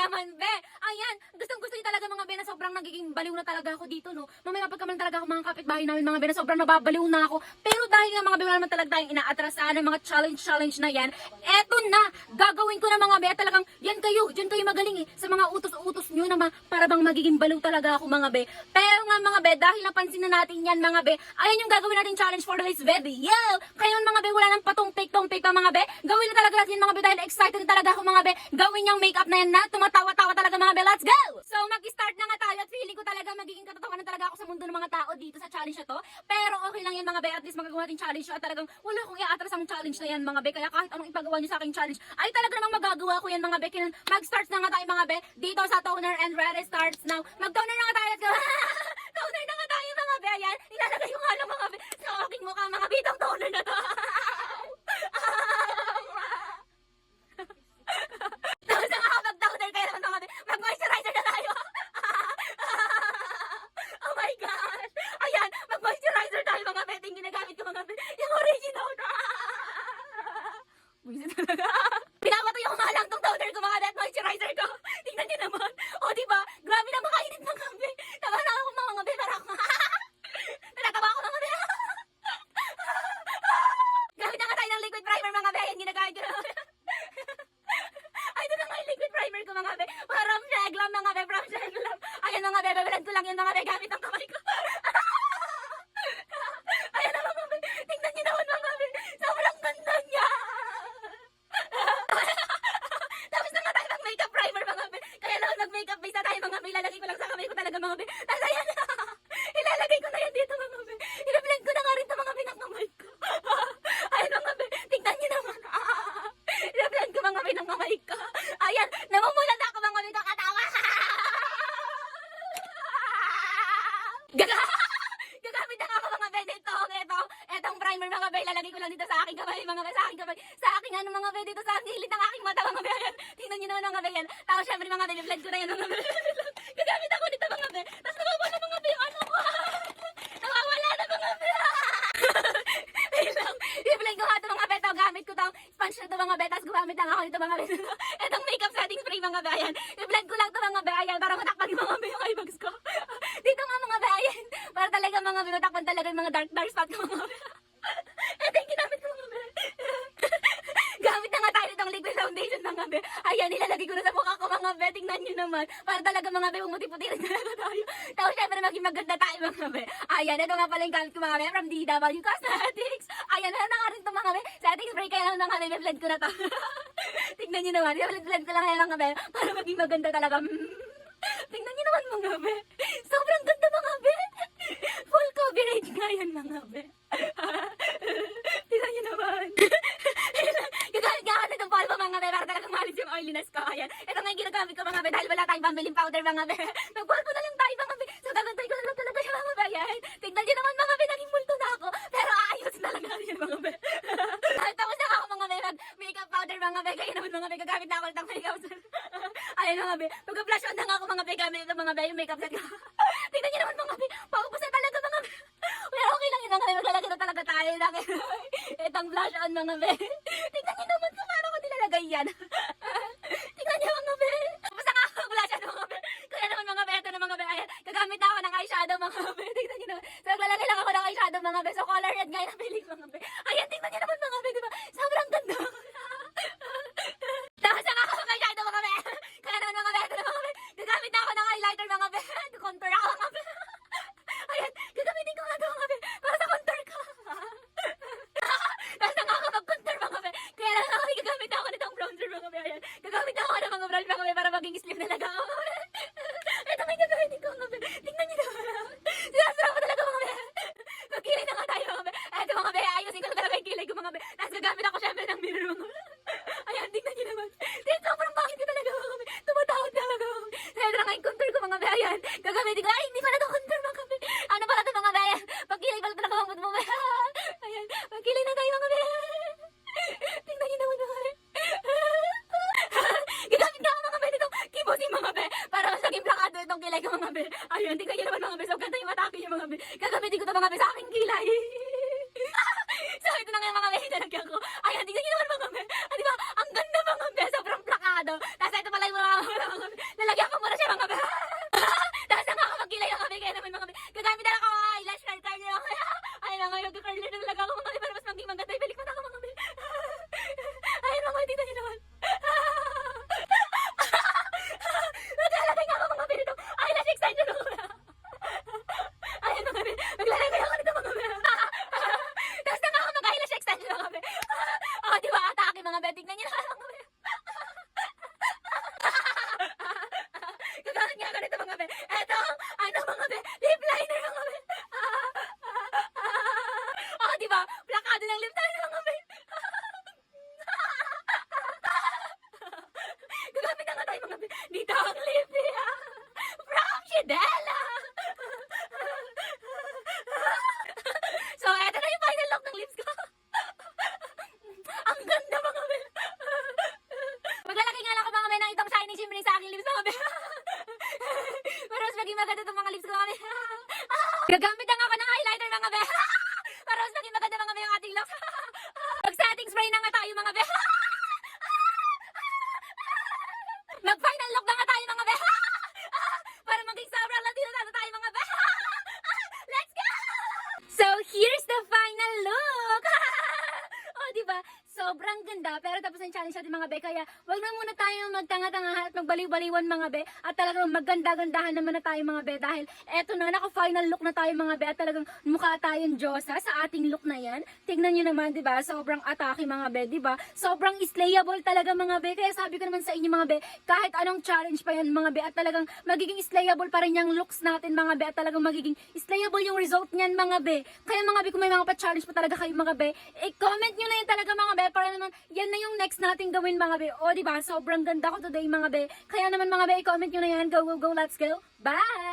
naman, be. Ayan, gustong-gusto niyo talaga mga be na sobrang nagiging baliw na talaga ako dito, no? Mamaya mapagkaman talaga ako mga kapitbahay namin mga be na sobrang nababaliw na ako. Pero dahil nga mga be, wala naman talaga tayong inaatrasahan ng mga challenge na yan. Eto na, gagawin ko na mga be. Talagang, yan kayo, dyan kayo magaling eh. Sa mga utos-utos nyo na para bang magiging baliw talaga ako mga be. Pero nga mga be, dahil napansin na natin yan mga be, ayan yung gagawin natin challenge for today's video. Kaya mga be, wala nang patong-take pa mga be. Gawin na talaga natin mga be dahil excited na talaga ako mga be. Gawin yung makeup na yan na tumatawa-tawa talaga mga be. Let's go! So mag-start na nga tayo at feeling ko talaga magiging katatawanan talaga ako sa mundo ng mga tao dito sa challenge na to. Pero okay lang yan mga be, at least magagawa natin challenge at talagang wala akong i-atras ang challenge na yan mga be. Kaya kahit anong ipagawa nyo sa aking challenge ay talaga namang magagawa ko yan mga be. Kaya mag-start na nga tayo mga be dito sa toner and ready starts now. Mag-toner na nga tayo. Let's go! Toner na nga tayo mga be. Ayan, ilalagay ko nga lang mga be sa aking mukha mga be itong toner na to. Tapos na nga mag-toner kaya naman mga be. Mag-moisturizer na tayo. Oh my gosh. Ayan, mag-moisturizer tayo mga be. Yung ginagamit ko mga be. Yung original na. Buisit talaga. Pinapatuyo ko nga lang tong toner ko mga be at moisturizer ko. Tingnan nyo naman. O diba? Grabe na makainit mga be. Tama na ako mga be. Para ako. Natatawa ako mga be. Gamit na nga tayo ng liquid primer mga be. Yan ginagamit ko na. Ay, ito na nga yung liquid primer ko mga be. From Sheglam mga be. From Sheglam. Ayan mga be. Bebelan ko lang yun mga be. Gamit ang kamay ko. Ayan na mga be. Tingnan nyo naman mga be. Sobrang ganda niya. Tapos na nga tayo mag-makeup primer mga be. Kaya naman mag-makeup base na tayo mga be. Ilalagay ko lang sa kamay ko talaga mga be. Tapos ayan na. Ilalagay ko na yan dito mga be. I-blend ko na nga rin ito mga be ng kamay ko. Ayan mga be. Tingnan nyo naman. I-blend ko mga be ng kamay ko. Ayan. Namumulat ako mga be. Kakatawa. Gagamit na ako mga be nito. Etong primer mga be. Ilalagay ko lang dito sa aking kamay mga be. Sa aking kamay. Sa aking ano mga be. Dito sa gilid ng aking mata mga be. Ayan. Tingnan nyo naman mga be yan. Tapos syempre mga be. I-blend ko na yan mga be. Gagamit ako dito mga be. Tapos nawawala mga be yung ano ko. Nawawala na mga be. I-blend ko nga ito mga be. Ito gamit ko itong sponge na ito mga be. Tapos gumamit lang ako dito mga be. Itong makeup setting spray mga be. Ayan. I-blend ko lang ito mga be. Ayan. Para matakpan yung mga be yung eyebags ko. Dito nga mga be. Ayan. Para talaga mga be. Matakpan talaga yung mga dark spot ko mga be. Ito yung ginamit ko mga be. Gamit na nga tayo itong liquid foundation mga be. Ayan, nilalagay ko na sa mukha ko mga be. Tingnan nyo naman. Para talaga mga be, umuti-puti rin talaga tayo. Tapos syempre maging maganda tayo mga be. Ayan, ito nga pala yung gamit ko mga be from DW Cosmetics. Ayan, na nga rin ito mga be. Setting spray kaya lang nga be, blend ko na to. Tingnan nyo naman, blend ko lang yan mga be. Para maging maganda talaga. Tingnan nyo naman mga be. Sobrang ganda mga be. Full coverage nga yan mga be. Tingnan nyo naman. Gagamit nga ako nitong polvo mga be. Para talagang malis yung oiliness ko. Ayan. Ito nga yung ginagamit ko mga be. Dahil wala tayong pambiling powder mga be. Nagpolvo na lang tayo mga be. So gagantay ko na lang talaga yung mga be. Ayan. Tingnan nyo naman mga be. Naging multo na ako. Pero ayos na lang natin yan mga be. Tapos na ako mga be. Mag-makeup powder mga be. Kaya naman mga be. Gagamit na ako ng makeup. Ayan mga be. Mag-flash on na nga ako mga be. Gamit ito mga be. Yung makeup set ko. Tingnan nyo naman mga be. Paubos na talaga mga be. Pero okay lang yun mga be. Maglalagay na talaga tayo. Itong flash on mga be. Tingnan nyo naman kung paano ko nilalagay yan. Tingnan nyo mga be. Basta nga ako flash on mga be. Kaya naman mga be. Ito na mga be. Ayan. Gagamit na ako ng eyeshadow mga be. Tingnan nyo naman. So maglalagay lang ako ng eyeshadow mga be. So color red nga yung napiling mga be. Ayan. Tingnan nyo naman mga be. Diba? Sobrang ganda. Tapos na ako ng eyeshadow mga be. Kaya naman mga be. Ito na mga be. Gagamit na ako ng highlighter mga be. Contour ako mga be. Ayan. Gagamitin ko nga ito mga be. Para sa contour ko. Tapos na nga ako mag-contour mga be. Kaya lang ako gagamit ako nitong bronzer mga be. Ayan. Gagamit ako ng mga brush mga be. Para maging slim talaga ako mga be. Ito may gagamitin ko mga be. Tingnan nyo naman. Sinasara ko talaga mga be. Magkilay na nga tayo mga be. Ito mga be. Ayusin ko na talaga yung kilay ko mga be. Tapos gagamit ako syempre ng mirror mga be. Ayan. Tingnan nyo naman. Tingnan sobrang bakit ko talaga mga be. Tumatawag talaga mga be. Kaya ito na nga yung contour ko mga be. Ayan. Gagamitin ko. Ay hindi pala ito contour mga be. Ano pala ito mga be. Ayan. Pagkilay pala talaga mga be. Ayan. Pagkilay na tayo mga be. Tingnan nyo naman mga be. Gagamit nga ako mga be nitong kibusin mga be. Para mas maging plakado itong kilay ko mga be. Ayun, tingnan nyo naman mga be. So ganda yung atake nyo mga be. Gagamitin ko ito mga be sa aking kilay. So ito na nga yung mga be. Hinalagyan ko. Ayan, tingnan nyo naman mga be. Diba? Ang ganda mga be. Sobrang plakado. Tapos ito pala yung mga be. mga be. Tignan niyo naman mga be. Gagamit nga ako nito mga be. Eto, ano mga be? Lip liner mga be. Oh, di ba? Plakado ng lip liner mga be. Gagamit na nga tayo mga be. Dito ang lip niya. From Shidela. So, eto na yung final look ng lips ko. Ang ganda mga be. Maglalagay nga lang ako mga be ng itong shining shimmery sa aking lips mga be. Para mas maging maganda itong mga lips ko mga be. Gagamit lang ako ng highlighter mga be. Para mas maging maganda mga be yung ating looks. Mag-setting spray na nga tayo mga be. Mag-final look na nga tayo mga be. Para maging sobrang latino na tayo mga be. Let's go! So, here's the final look! Oh, diba? Sobrang ganda. Pero tapos ang challenge natin mga be. Kaya, wag na muna tayo magtanga-tanga at magbaliw-baliwan mga be. At talagang maganda-gandahan naman na tayo mga be. Dahil eto na, naka-final look na tayo mga be. At talagang mukha tayong Diyosa sa ating look na yan. Tignan nyo naman, diba? Sobrang atake mga be, diba? Sobrang slayable talaga mga be. Kaya sabi ko naman sa inyo mga be, kahit anong challenge pa yan mga be. At talagang magiging slayable pa rin yung looks natin mga be. At talagang magiging slayable yung result niyan mga be. Kaya mga be, kung may mga pa-challenge pa talaga kayo mga be, comment nyo na yun talaga mga be. Para naman, yan na yung next nating gawin mga be. O diba, sobrang ganda ko today mga be. Kaya naman mga be, comment nyo na yan. Go, go, go, let's go. Bye!